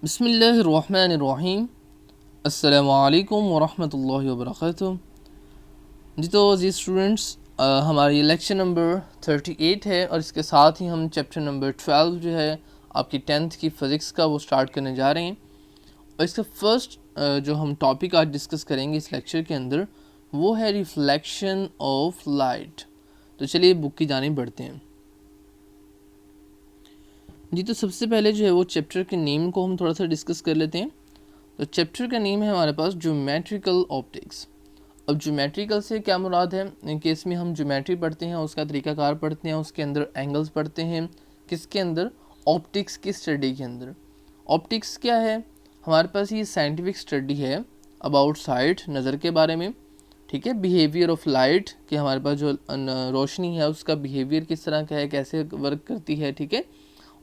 बिस्मिल्लाहिर्रहमानिर्रहीम। अस्सलामु अलैकुम वरहमतुल्लाहि वबरकातुहू। जी तो जी स्टूडेंट्स, हमारी लेक्चर नंबर 38 है और इसके साथ ही हम चैप्टर नंबर 12 जो है आपकी 10th की फ़िज़िक्स का वो स्टार्ट करने जा रहे हैं। और इसका फर्स्ट जो हम टॉपिक आज डिस्कस करेंगे इस लेक्चर के अंदर वो है रिफ्लेक्शन ऑफ लाइट। तो चलिए बुक की जानिब बढ़ते हैं। जी तो सबसे पहले जो है वो चैप्टर के नेम को हम थोड़ा सा डिस्कस कर लेते हैं। तो चैप्टर का नेम है हमारे पास ज्योमेट्रिकल ऑप्टिक्स। अब ज्योमेट्रिकल से क्या मुराद है कि इसमें हम ज्योमेट्री पढ़ते हैं, उसका तरीक़ाकार पढ़ते हैं, उसके अंदर एंगल्स पढ़ते हैं। किसके अंदर? ऑप्टिक्स की स्टडी के अंदर। ऑप्टिक्स क्या है? हमारे पास ये साइंटिफिक स्टडी है अबाउट साइट, नज़र के बारे में। ठीक है, बिहेवियर ऑफ लाइट कि हमारे पास जो रोशनी है उसका बिहेवियर किस तरह का है, कैसे वर्क करती है। ठीक है,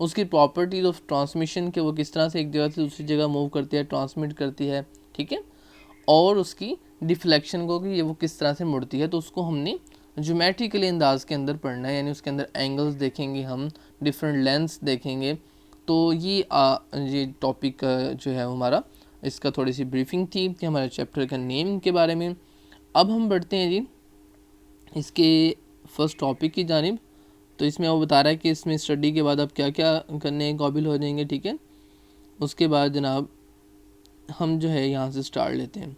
उसकी प्रॉपर्टीज़ ऑफ ट्रांसमिशन के वो किस तरह से एक जगह से दूसरी जगह मूव करती है, ट्रांसमिट करती है। ठीक है, और उसकी डिफ्लेक्शन को कि ये वो किस तरह से मुड़ती है, तो उसको हमने ज्योमेट्रिकली अंदाज के अंदर पढ़ना है। यानी उसके अंदर एंगल्स देखेंगे हम, डिफरेंट लेंस देखेंगे। तो ये टॉपिक जो है हमारा, इसका थोड़ी सी ब्रीफिंग थी कि हमारे चैप्टर का नेम के बारे में। अब हम बढ़ते हैं जी इसके फर्स्ट टॉपिक की जानिब। तो इसमें वो बता रहा है कि इसमें स्टडी के बाद आप क्या क्या करने के काबिल हो जाएंगे। ठीक है, उसके बाद जनाब हम जो है यहाँ से स्टार्ट लेते हैं।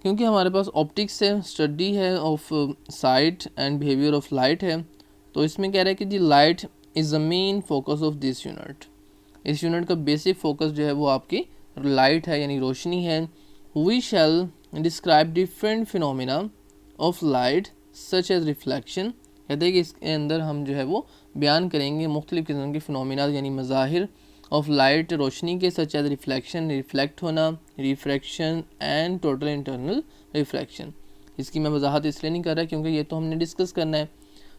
क्योंकि हमारे पास ऑप्टिक्स से स्टडी है of sight and behaviour of light है, तो इसमें कह रहा है कि जी light is the main focus of this unit. इस यूनिट का बेसिक फोकस जो है वो आपकी लाइट है, यानी रोशनी है। We shall describe different phenomena of light such as reflection. कहते हैं कि इसके अंदर हम जो है वो बयान करेंगे मुख्तलिफ़ किस्म के फिनोमिना यानी मज़ाहिर ऑफ लाइट, रोशनी के, सच एज रिफ्लेक्शन, रिफ्लेक्ट होना, refraction and total internal refraction. इसकी मैं वजाहत इसलिए नहीं कर रहा क्योंकि ये तो हमने डिस्कस करना है,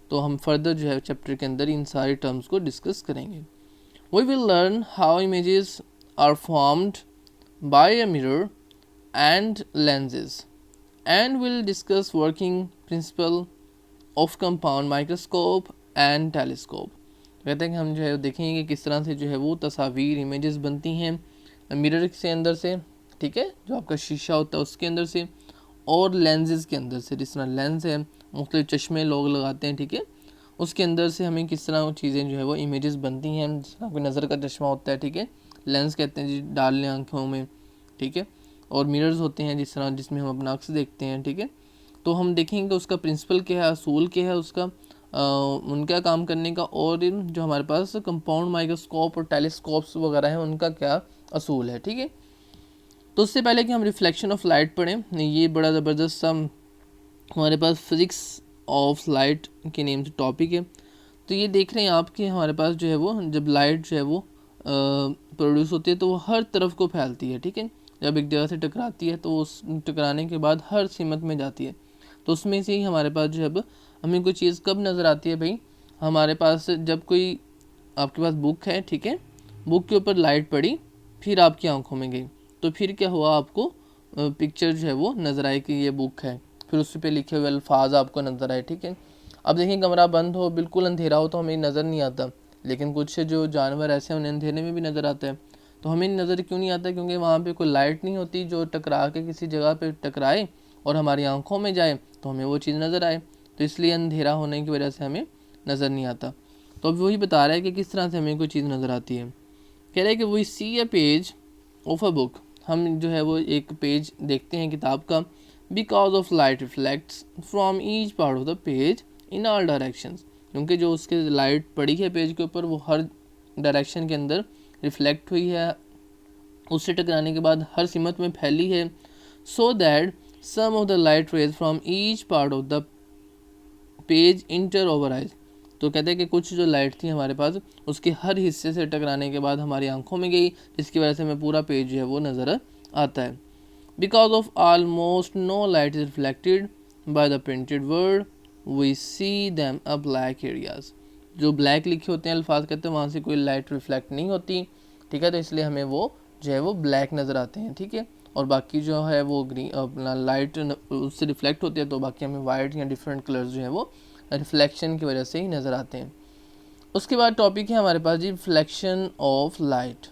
तो हम फर्दर जो है चैप्टर के अंदर इन सारी टर्म्स को डिस्कस करेंगे। We will learn how images are formed by a mirror and lenses and will discuss working principle of compound microscope and telescope। कहते हैं कि हम जो है देखेंगे कि किस तरह से जो है वो तस्वीर, इमेजेस बनती हैं मिरर से अंदर से। ठीक है, जो आपका शीशा होता है उसके अंदर से, और लेंसेज के अंदर से। जिस तरह लेंस है, मुख्तलिफ चश्मे लोग लगाते हैं। ठीक है, उसके अंदर से हमें किस तरह चीज़ें जो है वो इमेजेस बनती हैं। जिस तरह कोई नज़र का चश्मा होता है, ठीक है, लेंस कहते हैं जी, डाल लें आँखों में। ठीक है, और मिरर्स होते हैं जिस तरह जिसमें हम अपना अक्स देखते हैं। ठीक है, तो हम देखेंगे उसका प्रिंसिपल क्या है, असूल क्या है उसका, उनका काम करने का, और जो हमारे पास कंपाउंड माइक्रोस्कोप और टेलीस्कोप्स वगैरह हैं उनका क्या असूल है। ठीक है, तो उससे पहले कि हम रिफ्लेक्शन ऑफ लाइट पढ़ें, ये बड़ा ज़बरदस्त सा हमारे पास फिज़िक्स ऑफ लाइट के नेम से टॉपिक है। तो ये देख रहे हैं आप कि हमारे पास जो है वो जब लाइट जो है वो प्रोड्यूस होती है तो वो हर तरफ को फैलती है। ठीक है, जब एक जगह से टकराती है तो उस टकराने के बाद हर सीमत में जाती है। तो उसमें से ही हमारे पास जो है हमें कोई चीज़ कब नज़र आती है भाई, हमारे पास जब कोई आपके पास बुक है, ठीक है, बुक के ऊपर लाइट पड़ी, फिर आपकी आंखों में गई, तो फिर क्या हुआ, आपको पिक्चर जो है वो नज़र आई कि ये बुक है, फिर उस पर लिखे हुए अल्फाज आपको नज़र आए। ठीक है, अब देखिए कमरा बंद हो, बिल्कुल अंधेरा हो तो हमें नज़र नहीं आता, लेकिन कुछ जो जानवर ऐसे हैं उन्हें अंधेरे में भी नज़र आता है। तो हमें नज़र क्यों नहीं आता? क्योंकि वहाँ पे कोई लाइट नहीं होती जो टकरा के किसी जगह पे टकराए और हमारी आंखों में जाए तो हमें वो चीज़ नज़र आए। तो इसलिए अंधेरा होने की वजह से हमें नज़र नहीं आता। तो अब वही बता रहा है कि किस तरह से हमें कोई चीज़ नज़र आती है। कह रहा है कि we see a page of a book, हम जो है वो एक पेज देखते हैं किताब का, because of light reflects from each part of the page in all directions, क्योंकि जो उसके लाइट पड़ी है पेज के ऊपर वो हर डायरेक्शन के अंदर रिफ्लेक्ट हुई है, उससे टकराने के बाद हर सिमत में फैली है। So that some of the light rays from each part of the page enter our eyes. तो कहते हैं कि कुछ जो लाइट थी हमारे पास उसके हर हिस्से से टकराने के बाद हमारी आंखों में गई, जिसकी वजह से हमें पूरा पेज जो है वो नज़र आता है। Because of almost no light is reflected by the printed word we see them a black areas. जो ब्लैक लिखे होते हैं अल्फाज कहते हैं वहाँ से कोई लाइट रिफ्लेक्ट नहीं होती। ठीक है, तो इसलिए हमें वो जो है वो ब्लैक नज़र आते हैं। ठीक है, और बाकी जो है वो ग्रीन अपना लाइट उससे रिफ्लेक्ट होती है, तो बाकी हमें वाइट या डिफरेंट कलर्स जो है वो रिफ्लेक्शन की वजह से ही नज़र आते हैं। उसके बाद टॉपिक है हमारे पास जी रिफ्लेक्शन ऑफ लाइट।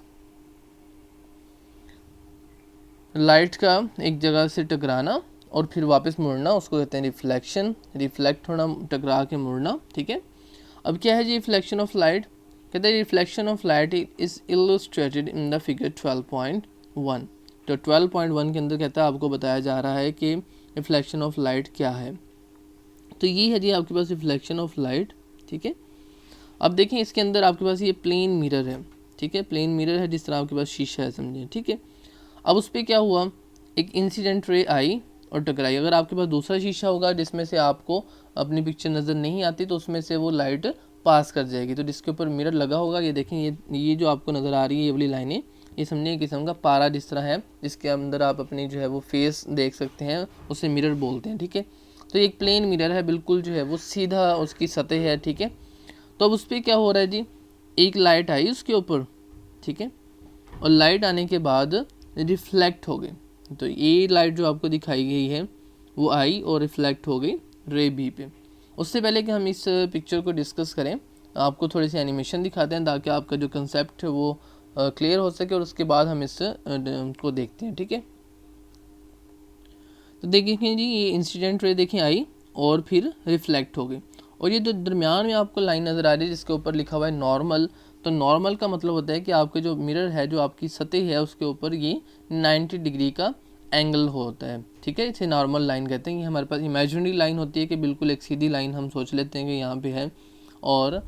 लाइट का एक जगह से टकराना और फिर वापस मुड़ना, उसको कहते हैं रिफ्लेक्शन, रिफ्लेक्ट होना, टकरा के मुड़ना, ठीक है। अब क्या है जी रिफ्लेक्शन ऑफ लाइट, कहते हैं reflection of light is illustrated in the figure 12.1। तो 12.1 के अंदर कहता है आपको बताया जा रहा है कि रिफ्लेक्शन ऑफ लाइट क्या है। तो ये है जी आपके पास रिफ्लेक्शन ऑफ लाइट, ठीक है। अब देखें इसके अंदर आपके पास ये प्लेन मिरर है, ठीक है, प्लेन मिरर है, जिस तरह आपके पास शीशा है समझे, ठीक है। अब उस पर क्या हुआ, एक इंसिडेंट रे आई और टकराई। अगर आपके पास दूसरा शीशा होगा जिसमें से आपको अपनी पिक्चर नज़र नहीं आती तो उसमें से वो लाइट पास कर जाएगी। तो जिसके ऊपर मिरर लगा होगा, ये देखें ये जो आपको नज़र आ रही है ये वाली लाइनें, ये समझिए किस्म का पारा जिस तरह है, जिसके अंदर आप अपनी जो है वो फेस देख सकते हैं, उसे मिरर बोलते हैं, ठीक है। तो एक प्लेन मिरर है, बिल्कुल जो है वो सीधा उसकी सतह है, ठीक है। तो अब उस पर क्या हो रहा है जी, एक लाइट आई उसके ऊपर, ठीक है, और लाइट आने के बाद रिफ्लेक्ट हो गई। तो ये लाइट जो आपको दिखाई गई है वो आई और रिफ्लेक्ट हो गई रे बी पे। उससे पहले कि हम इस पिक्चर को डिस्कस करें, आपको थोड़ी सी एनिमेशन दिखाते हैं ताकि आपका जो कंसेप्ट है वो क्लियर हो सके, और उसके बाद हम इस को देखते हैं, ठीक है। तो देखिए जी ये इंसिडेंट रे देखें आई और फिर रिफ्लेक्ट हो गई, और ये जो दरमियान में आपको लाइन नज़र आ रही है जिसके ऊपर लिखा हुआ है नॉर्मल। तो नॉर्मल का मतलब होता है कि आपके जो मिरर है, जो आपकी सतह है, उसके ऊपर ये 90 डिग्री का एंगल होता है, ठीक है। इसे नॉर्मल लाइन कहते हैं। ये हमारे पास इमेजिनरी लाइन होती है कि बिल्कुल एक सीधी लाइन हम सोच लेते हैं कि यहाँ पे है, और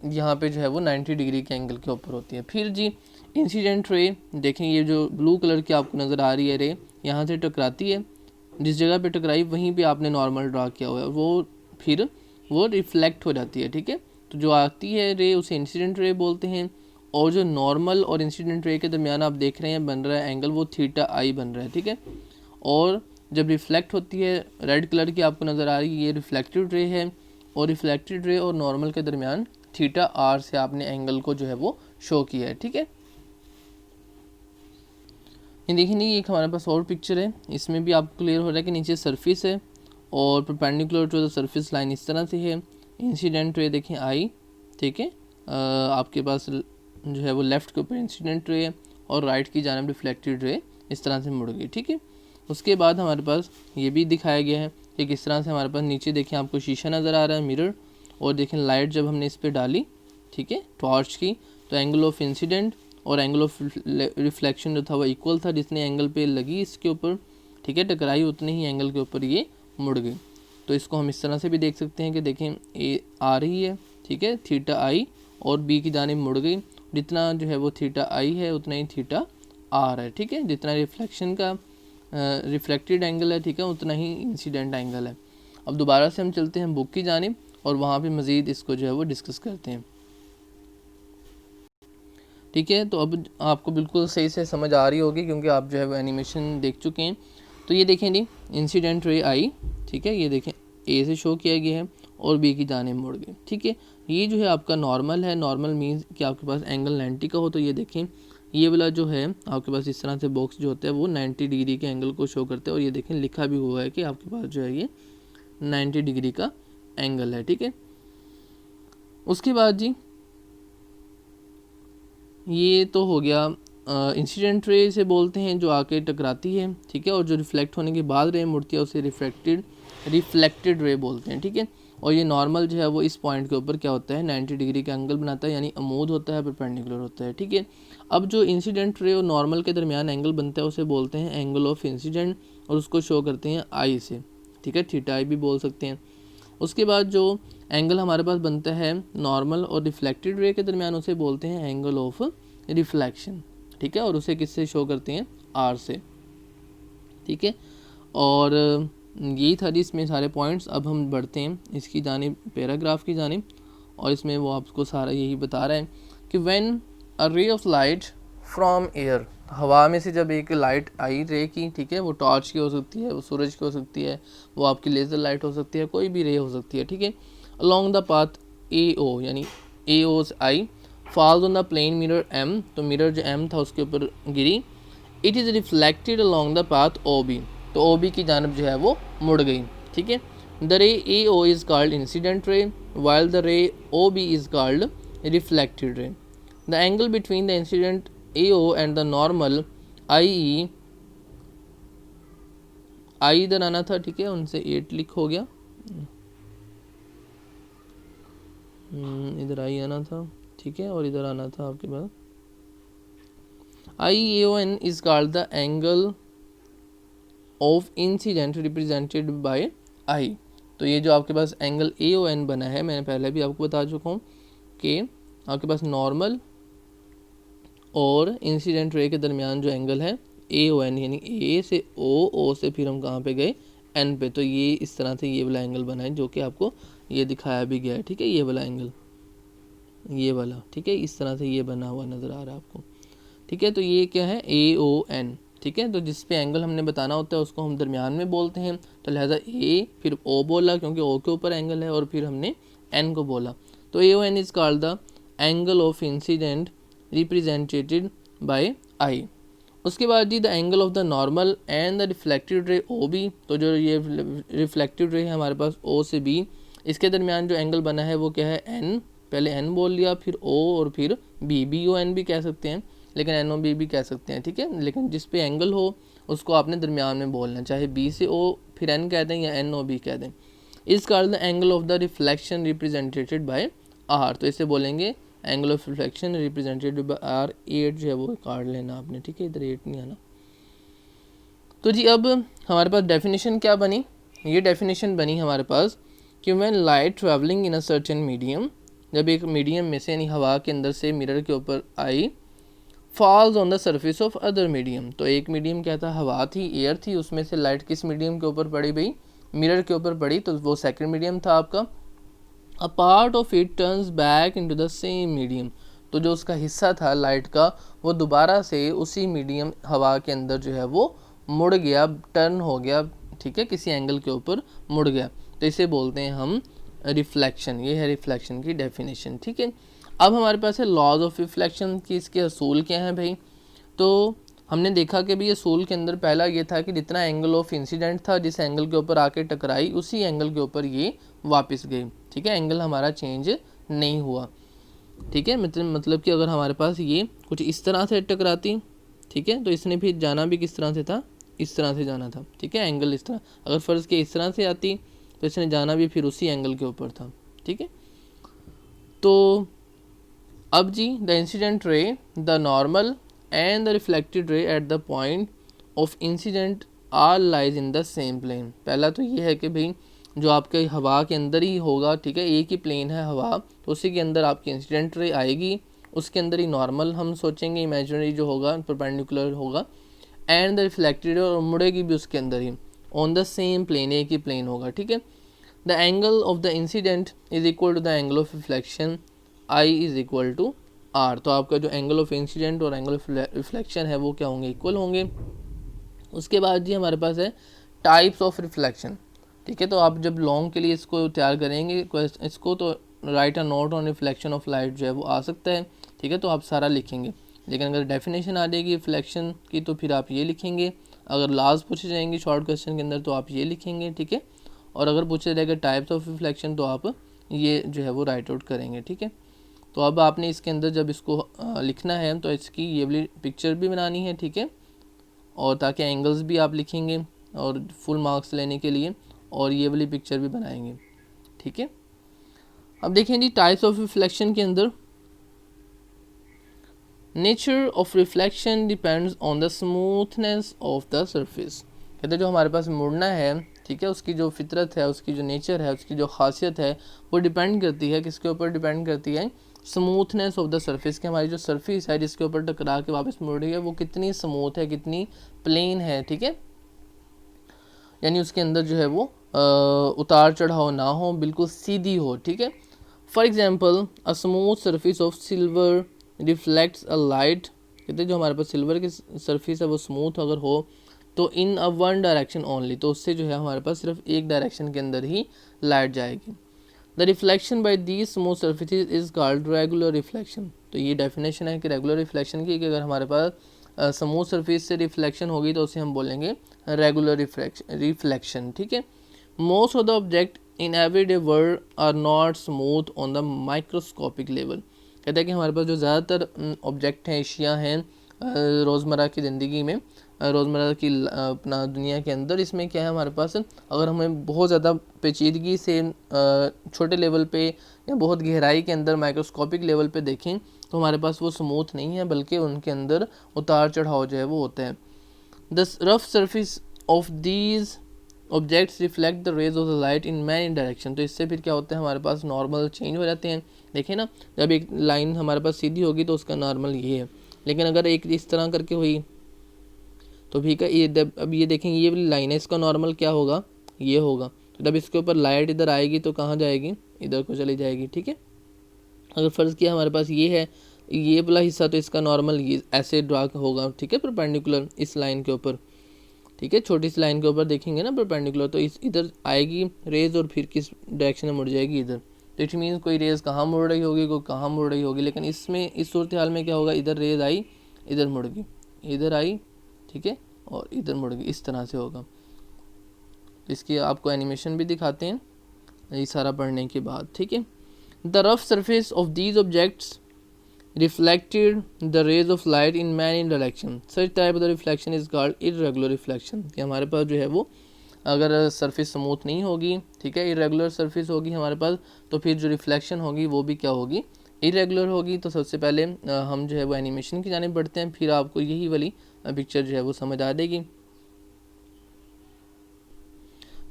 यहाँ पे जो है वो 90 डिग्री के एंगल के ऊपर होती है। फिर जी इंसिडेंट रे देखें, ये जो ब्लू कलर की आपको नज़र आ रही है रे, यहाँ से टकराती है, जिस जगह पे टकराई वहीं पे आपने नॉर्मल ड्रा किया हुआ है, वो फिर वो रिफ्लेक्ट हो जाती है, ठीक है। तो जो आती है रे उसे इंसिडेंट रे बोलते हैं, और जो नॉर्मल और इंसिडेंट रे के दरमियान आप देख रहे हैं बन रहा है एंगल, वो थीटा आई बन रहा है, ठीक है। और जब रिफ्लेक्ट होती है, रेड कलर की आपको नज़र आ रही है, ये रिफ्लेक्टेड रे है, और रिफ्लेक्टेड रे और नॉर्मल के दरमियान थीटा आर से आपने एंगल को जो है वो शो किया है, ठीक है। ये देखिए नहीं, एक हमारे पास और पिक्चर है, इसमें भी आपको क्लियर हो रहा है कि नीचे सरफेस है और perpendicular to the surface line इस तरह से है। इंसिडेंट रे देखें आई, ठीक है, आपके पास जो है वो लेफ़्ट के ऊपर इंसिडेंट रे है और राइट की जानब रिफ्लेक्टेड रे इस तरह से मुड़ गई, ठीक है। उसके बाद हमारे पास ये भी दिखाया गया है कि किस तरह से हमारे पास नीचे देखें आपको शीशा नज़र आ रहा है, मिरर, और देखें लाइट जब हमने इस पर डाली, ठीक है, टॉर्च की, तो एंगल ऑफ इंसिडेंट और एंगल ऑफ रिफ्लेक्शन जो था वो इक्वल था। जितने एंगल पे लगी इसके ऊपर, ठीक है, टकराई, उतने ही एंगल के ऊपर ये मुड़ गई। तो इसको हम इस तरह से भी देख सकते हैं कि देखें ए आ रही है, ठीक है, थीटा आई, और बी की जानिब मुड़ गई। जितना जो है वो थीटा आई है उतना ही थीटा आर है, ठीक है। जितना रिफ्लेक्शन का रिफ्लेक्टेड एंगल है, ठीक है, उतना ही इंसिडेंट एंगल है। अब दोबारा से हम चलते हैं बुक की जानिब और वहाँ पे मज़ीद इसको जो है वो डिस्कस करते हैं, ठीक है। तो अब आपको बिल्कुल सही से समझ आ रही होगी क्योंकि आप जो है वो एनिमेशन देख चुके हैं। तो ये देखें जी इंसिडेंट रे आई, ठीक है, ये देखें ए से शो किया गया है और बी की जानिब मुड़ गई, ठीक है। ये जो है आपका नॉर्मल है। नॉर्मल मीन्स कि आपके पास एंगल 90 का हो। तो ये देखें ये वाला जो है आपके पास इस तरह से बॉक्स जो होता है वो 90 डिग्री के एंगल को शो करता है, और ये देखें लिखा भी हुआ है कि आपके पास जो है ये 90 डिग्री का एंगल है, ठीक है। उसके बाद जी ये तो हो गया इंसिडेंट रे से बोलते हैं, जो आके टकराती है, ठीक है, और जो रिफ्लेक्ट होने के बाद रे मुड़ती है उसे रिफ्लेक्टेड रे बोलते हैं, ठीक है। और ये नॉर्मल जो है वो इस पॉइंट के ऊपर क्या होता है 90 डिग्री का एंगल बनाता है, यानी अमूद होता है, परपेंडिकुलर होता है, ठीक है। अब जो इंसिडेंट रे और नॉर्मल के दरमियान एंगल बनता है उसे बोलते हैं एंगल ऑफ इंसिडेंट, और उसको शो करते हैं आई से, ठीक है, थीटा आई भी बोल सकते हैं। उसके बाद जो एंगल हमारे पास बनता है नॉर्मल और रिफ्लेक्टेड रे के दरमियान उसे बोलते हैं एंगल ऑफ रिफ्लेक्शन, ठीक है, और उसे किससे शो करते हैं आर से, ठीक है। और यही था जी इसमें सारे पॉइंट्स। अब हम बढ़ते हैं इसकी जानिब, पैराग्राफ की जानिब, और इसमें वो आपको सारा यही बता रहा है कि when a ray of light from air, हवा में से जब एक लाइट आई रे की, ठीक है, वो टॉर्च की हो सकती है, वो सूरज की हो सकती है, वो आपकी लेज़र लाइट हो सकती है, कोई भी रे हो सकती है, ठीक है, along the path A O, यानी A O I falls on the plane mirror M, तो मिरर जो एम था उसके ऊपर गिरी, it is reflected along the path O B, तो ओ बी की जानब जो है वो मुड़ गई, ठीक है। The ray A O is called incident ray while the ray O B is called reflected ray. The angle between the incident AO and the normal IE I इधर आना था, ठीक है, उनसे 8 लिख हो गया, इधर आई आना था, ठीक है, और इधर आना था आपके पास IAON is called the angle of incident represented by I. तो ये जो आपके पास एंगल AON बना है, मैंने पहले भी आपको बता चुका हूँ कि आपके पास नॉर्मल और इंसिडेंट रे के दरमियान जो एंगल है AON, यानी A से O से फिर हम कहाँ पे गए N पे, तो ये इस तरह से ये वाला एंगल बना है जो कि आपको ये दिखाया भी गया है, ठीक है, ये वाला एंगल, ये वाला, ठीक है, इस तरह से ये बना हुआ नज़र आ रहा है आपको, ठीक है। तो ये क्या है AON, ठीक है। तो जिस पे एंगल हमने बताना होता है उसको हम दरमियान में बोलते हैं, तो लिहाजा A फिर O बोला क्योंकि O के ऊपर एंगल है, और फिर हमने N को बोला, तो AON is called the angle of incident represented by I। उसके बाद जी the angle of the normal and the reflected ray OB, तो जो ये रिफ्लेक्टेड रे है हमारे पास O से B, इसके दरमियान जो एंगल बना है वो क्या है N, पहले N बोल लिया, फिर O और फिर BON भी कह सकते हैं, लेकिन NOB भी कह सकते हैं, ठीक है। लेकिन जिस पे एंगल हो उसको आपने दरमियान में बोलना है, चाहे B से O फिर N कह दें या NOB कह दें। इस called the angle of the reflection represented by R, तो इसे बोलेंगे angle of reflection represented by R। 8 जो है वो काट लेना आपने, ठीक है, इधर 8 नहीं आना। तो जी अब हमारे पास डेफिनेशन क्या बनी, ये डेफिनेशन बनी हमारे पास कि when light travelling in a certain medium, जब एक मीडियम में से यानी हवा के अंदर से मिरर के ऊपर आई, falls on the surface of other medium, तो एक मीडियम क्या था, हवा थी, एयर थी, उसमें से लाइट किस मीडियम के ऊपर पड़ी भाई, मिरर के ऊपर पड़ी, तो वो सेकंड मीडियम था आपका। A part of it turns back into the same medium, तो जो उसका हिस्सा था लाइट का वो दोबारा से उसी मीडियम हवा के अंदर जो है वो मुड़ गया, टर्न हो गया, ठीक है, किसी एंगल के ऊपर मुड़ गया, तो इसे बोलते हैं हम रिफ्लेक्शन। ये है रिफ्लेक्शन की डेफिनेशन, ठीक है। अब हमारे पास है लॉज ऑफ रिफ्लेक्शन की, इसके असूल क्या हैं भाई, तो हमने देखा कि भाई असूल के अंदर पहला ये था कि जितना एंगल ऑफ इंसिडेंट था, जिस एंगल के ऊपर आके टकराई उसी एंगल के ऊपर ये वापस गई, ठीक है, एंगल हमारा चेंज नहीं हुआ, ठीक है। मतलब कि अगर हमारे पास ये कुछ इस तरह से टकराती, ठीक है, तो इसने फिर जाना भी किस तरह से था, इस तरह से जाना था, ठीक है, एंगल इस तरह, अगर फ़र्ज़ के इस तरह से आती तो इसने जाना भी फिर उसी एंगल के ऊपर था, ठीक है। तो अब जी the incident ray, the normal and the reflected ray at the point of incidence are lies in the same plane. पहला तो ये है कि भाई जो आपके हवा के अंदर ही होगा, ठीक है, एक ही प्लेन है हवा, तो उसी के अंदर आपकी इंसिडेंट रे आएगी, उसके अंदर ही नॉर्मल हम सोचेंगे, इमेजिनरी जो होगा परपेंडिकुलर होगा, एंड द रिफ्लेक्टेड, और मुड़ेगी भी उसके अंदर ही, ऑन द सेम प्लेन, एक ही प्लेन होगा, ठीक है। The angle of the incident is equal to the angle of reflection, I is equal to R, तो आपका जो एंगल ऑफ इंसिडेंट और एंगल ऑफ रिफ्लेक्शन है वो क्या होंगे, इक्वल होंगे। उसके बाद जी हमारे पास है टाइप्स ऑफ रिफ्लेक्शन, ठीक है। तो आप जब लॉन्ग के लिए इसको तैयार करेंगे इसको, तो right a note on reflection of light जो है वो आ सकता है, ठीक है, तो आप सारा लिखेंगे, लेकिन अगर डेफिनेशन आ जाएगी रिफ्लेक्शन की तो फिर आप ये लिखेंगे, अगर लास्ट पूछे जाएंगे शॉर्ट क्वेश्चन के अंदर तो आप ये लिखेंगे, ठीक है, और अगर पूछा जाएगा टाइप्स ऑफ रिफ्लेक्शन तो आप ये जो है वो राइट आउट करेंगे, ठीक है। तो अब आपने इसके अंदर जब इसको लिखना है तो इसकी ये वाली पिक्चर भी बनानी है, ठीक है, और ताकि एंगल्स भी आप लिखेंगे और फुल मार्क्स लेने के लिए, और ये वाली पिक्चर भी बनाएंगे, ठीक है। अब देखें जी टाइप्स ऑफ रिफ्लेक्शन के अंदर, nature of reflection depends on the smoothness of the surface, कहते हैं जो हमारे पास मुड़ना है, ठीक है, उसकी जो फितरत है, उसकी जो नेचर है, उसकी जो खासियत है वो डिपेंड करती है किसके ऊपर, डिपेंड करती है स्मूथनेस ऑफ द सरफेस, कि हमारी जो सरफेस है जिसके ऊपर टकरा के वापस मुड़ रही है वो कितनी स्मूथ है, कितनी प्लेन है, ठीक है, यानी उसके अंदर जो है वो उतार चढ़ाव ना हो, बिल्कुल सीधी हो, ठीक है। For example a smooth surface of silver reflects a light, कहते हैं जो हमारे पास सिल्वर की सरफेस है वो स्मूथ अगर हो तो इन अ वन डायरेक्शन ओनली, तो उससे जो है हमारे पास सिर्फ एक डायरेक्शन के अंदर ही लाइट जाएगी। The reflection by these smooth surfaces is called regular reflection, तो ये डेफिनेशन है कि रेगुलर रिफ्लेक्शन की, कि अगर हमारे पास स्मूथ सरफेस से रिफ्लेक्शन होगी तो उसे हम बोलेंगे रेगुलर रिफ्लेक्शन, ठीक है। Most of the object in everyday world are not smooth on the microscopic level, कहते हैं कि हमारे पास जो ज़्यादातर ऑब्जेक्ट हैं, अशिया हैं रोज़मर्रा की ज़िंदगी में, रोज़मर्रा की अपना दुनिया के अंदर। इसमें क्या है हमारे पास, अगर हमें बहुत ज़्यादा पेचीदगी से छोटे लेवल पे या बहुत गहराई के अंदर माइक्रोस्कोपिक लेवल पे देखें तो हमारे पास वो स्मूथ नहीं है, बल्कि उनके अंदर उतार चढ़ाव जो है वो होते हैं। The rough surface of these objects reflect the rays of the light in many direction. तो इससे फिर क्या होता है, हमारे पास नॉर्मल चेंज हो जाते हैं। देखिए ना, जब एक लाइन हमारे पास सीधी होगी तो उसका नॉर्मल ये है, लेकिन अगर एक इस तरह करके हुई तो भी का ये अब ये देखें, ये वाली लाइन है, इसका नॉर्मल क्या होगा, ये होगा। तो जब इसके ऊपर लाइट इधर आएगी तो कहाँ जाएगी, इधर को चली जाएगी। ठीक है, अगर फ़र्ज़ किया हमारे पास ये है, ये वाला हिस्सा, तो इसका नॉर्मल ये ऐसे ड्रा होगा। ठीक है, परपेंडिकुलर इस लाइन के ऊपर। ठीक है, छोटी सी लाइन के ऊपर देखेंगे ना परपेंडिकुलर, तो इस इधर आएगी रेज और फिर किस डायरेक्शन में मुड़ जाएगी, इधर। तो इट मीन्स कोई रेज कहाँ मुड़ रही होगी, कोई कहाँ मुड़ रही होगी। लेकिन इसमें इस सूरत हाल में क्या होगा, इधर रेज आई, इधर मुड़ गई, इधर आई, ठीक है, और इधर मुड़ गई, इस तरह से होगा। इसकी आपको एनिमेशन भी दिखाते हैं ये सारा पढ़ने के बाद। ठीक है, the rough surface of these objects reflected the rays of light in many directions. Such type of the reflection is called irregular reflection. कि हमारे पास जो है वो अगर सरफेस स्मूथ नहीं होगी, ठीक है, इरेगुलर सरफेस होगी हमारे पास, तो फिर जो रिफ्लेक्शन होगी वो भी क्या होगी, इरेगुलर होगी। तो सबसे पहले हम जो है वो एनिमेशन की जाने बढ़ते हैं, फिर आपको यही वाली पिक्चर जो है वो समझ आ देगी।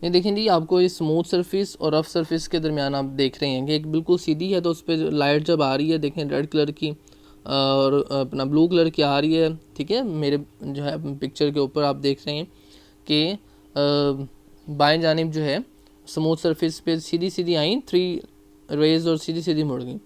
ये देखें जी, आपको ये स्मूथ सरफेस और रफ सरफेस के दरमियान आप देख रहे हैं कि एक बिल्कुल सीधी है, तो उस पर लाइट जब आ रही है, देखें रेड कलर की और अपना ब्लू कलर की आ रही है। ठीक है, मेरे जो है पिक्चर के ऊपर आप देख रहे हैं कि बाएं जानिब जो है स्मूथ सरफेस पे सीधी सीधी आई 3 रेज और सीधी सीधी मुड़ गई,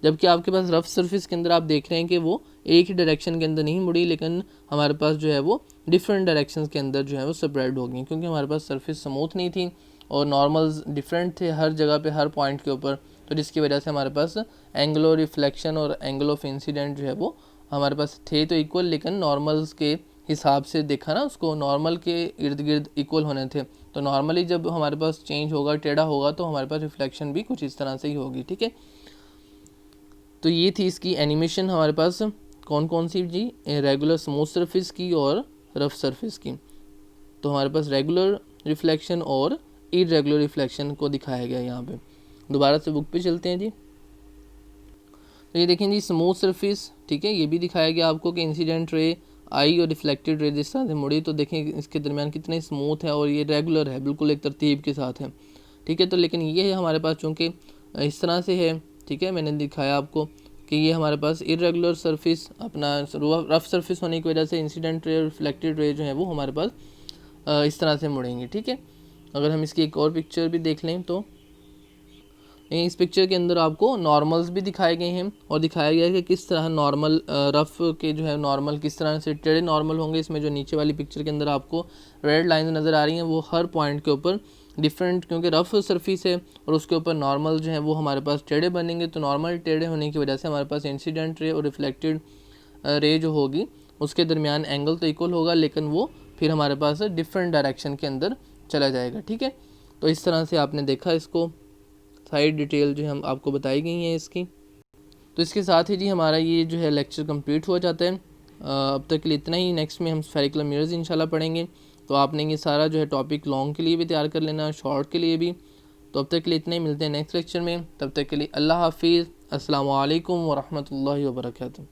जबकि आपके पास रफ सरफेस के अंदर आप देख रहे हैं कि वो एक ही डायरेक्शन के अंदर नहीं मुड़ी, लेकिन हमारे पास जो है वो डिफरेंट डायरेक्शन के अंदर जो है वो स्प्रेड हो गई, क्योंकि हमारे पास सरफेस स्मूथ नहीं थी और नॉर्मल्स डिफरेंट थे हर जगह पे, हर पॉइंट के ऊपर। तो जिसकी वजह से हमारे पास एंगल ऑफ रिफ्लेक्शन और एंगल ऑफ इंसिडेंट जो है वो हमारे पास थे तो इक्वल, लेकिन नॉर्मल्स के हिसाब से देखा ना उसको, नॉर्मल के इर्द गिर्द इक्वल होने थे। तो नॉर्मली जब हमारे पास चेंज होगा, टेढ़ा होगा, तो हमारे पास रिफ्लेक्शन भी कुछ इस तरह से ही होगी। ठीक है, तो ये थी इसकी एनिमेशन हमारे पास कौन कौन सी जी, रेगुलर स्मूथ सरफेस की और रफ सरफेस की। तो हमारे पास रेगुलर रिफ्लेक्शन और इरेगुलर रिफ्लेक्शन को दिखाया गया यहाँ पे। दोबारा से बुक पे चलते हैं जी। तो ये देखें जी, स्मूथ सरफेस, ठीक है, ये भी दिखाया गया आपको कि इंसिडेंट रे आई और रिफ्लेक्टेड रे जिस तरह से मुड़ी, तो देखें इसके दरमियान कितने स्मूथ है और ये रेगुलर है, बिल्कुल एक तरतीब के साथ है। ठीक है, तो लेकिन ये है हमारे पास चूँकि इस तरह से है, ठीक है, मैंने दिखाया आपको कि ये हमारे पास इरेगुलर सरफेस, अपना रफ सरफेस होने की वजह से इंसिडेंट रे और रिफ्लेक्टेड रे जो है वो हमारे पास इस तरह से मुड़ेंगे। ठीक है, अगर हम इसकी एक और पिक्चर भी देख लें तो इस पिक्चर के अंदर आपको नॉर्मल्स भी दिखाए गए हैं और दिखाया गया है कि किस तरह नॉर्मल रफ के जो है नॉर्मल किस तरह से टेढ़े नॉर्मल होंगे। इसमें जो नीचे वाली पिक्चर के अंदर आपको रेड लाइन नज़र आ रही हैं वो हर पॉइंट के ऊपर डिफरेंट, क्योंकि रफ सरफेस है और उसके ऊपर नॉर्मल जो है वो हमारे पास टेढ़े बनेंगे। तो नॉर्मल टेढ़े होने की वजह से हमारे पास इंसिडेंट रे और रिफ्लेक्टेड रे जो होगी उसके दरमियान एंगल तो इक्वल होगा, लेकिन वो फिर हमारे पास डिफरेंट डायरेक्शन के अंदर चला जाएगा। ठीक है, तो इस तरह से आपने देखा, इसको साइड डिटेल जो हम आपको बताई गई हैं इसकी। तो इसके साथ ही जी हमारा ये जो है लेक्चर कंप्लीट हो जाता है। अब तक के लिए इतना ही। नेक्स्ट में हम स्फेरिकल मिरर्स इंशाल्लाह पढ़ेंगे। तो आपने ये सारा जो है टॉपिक लॉन्ग के लिए भी तैयार कर लेना, शॉर्ट के लिए भी। तो अब तक के लिए इतना ही, मिलते हैं नेक्स्ट लेक्चर में। तब तक के लिए अल्लाह हाफिज़, अस्सलामु अलैकुम व रहमतुल्लाहि व बरकातुहू।